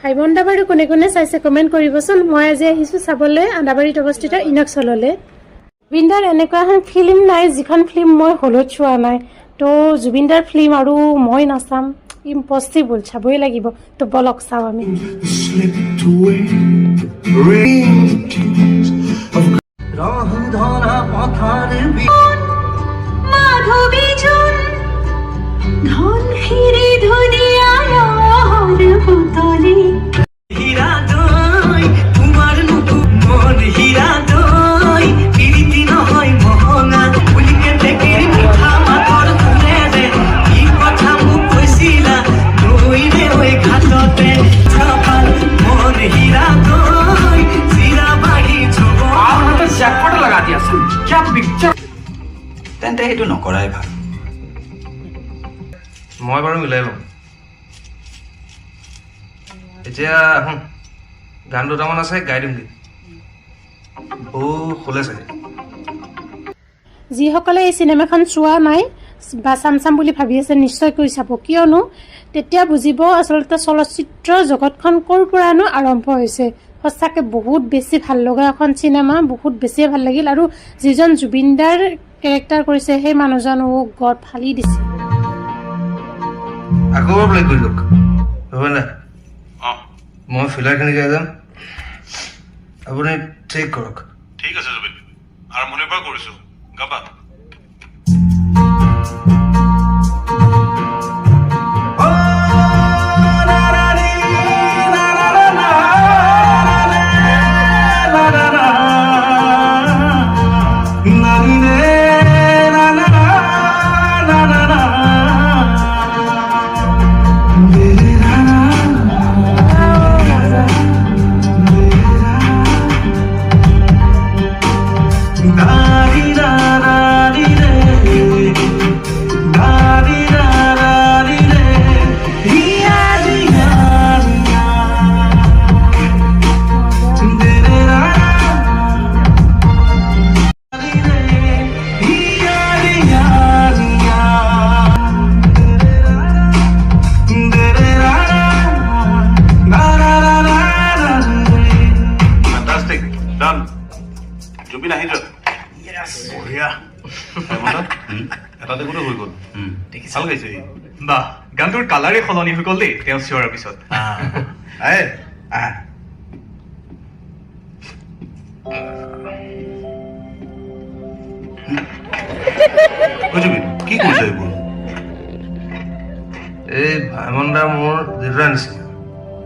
ভাই ভণ্ডা বাৰু কোনে কোনে চাইছে কমেণ্ট কৰিবচোন। মই আজি আহিছোঁ চাবলৈ আদাবাৰীত অৱস্থিত ইনক্স হললৈ। জুবিনদাৰ এনেকুৱা এখন ফিল্ম নাই যিখন ফিল্ম মই হলত চোৱা নাই। তো জুবিনদাৰ ফিল্ম আৰু মই নাচাম, ইম্পচিবল, চাবই লাগিব। তো বলক চাওঁ আমি। তেন্তে সেইটো নকৰাই ভাল। মই বাৰু মিলাই লম। এতিয়া আহোঁ, গান দুটামান আছে গাই দিম। বৌ শুলে চাগে। যিসকলে এই চিনেমাখন চোৱা নাই বা চাম বুলি ভাবি আছে নিশ্চয়কৈ চাব, কিয়নো তেতিয়া বুজিব আচলতে চলচ্চিত্ৰ জগতখন ক'ৰ পৰানো আৰম্ভ হৈছে। সঁচাকৈ বহুত বেছি ভাল লগা এখন চিনেমা, বহুত বেছিয়ে ভাল লাগিল। আৰু যিজন জুবিনদাৰ কেৰেক্টাৰ কৰিছে সেই মানুহজন গড ফালি দিছে। আকৌ প্লে কৰি দিয়ক হ'ব না? মই ফিলাৰখিনি গাই যাম, আপুনি ঠিক কৰক। ঠিক আছে জুবিন, আৰম্ভণিৰ পৰা কৰিছো, গাবা। জুবিন আহি যোৱা। বঢ়িয়া। এটা দেখোঁতে হৈ গ'ল। ভাল গাইছে। বাহ, গানটোৰ কালাৰে সলনি হৈ গ'ল দেই তেওঁ চিঞৰাৰ পিছত। জুবিন কি কৰিছে এইবোৰ? এই ভাইমন দা মোৰ দেউতাৰ নিচিনা।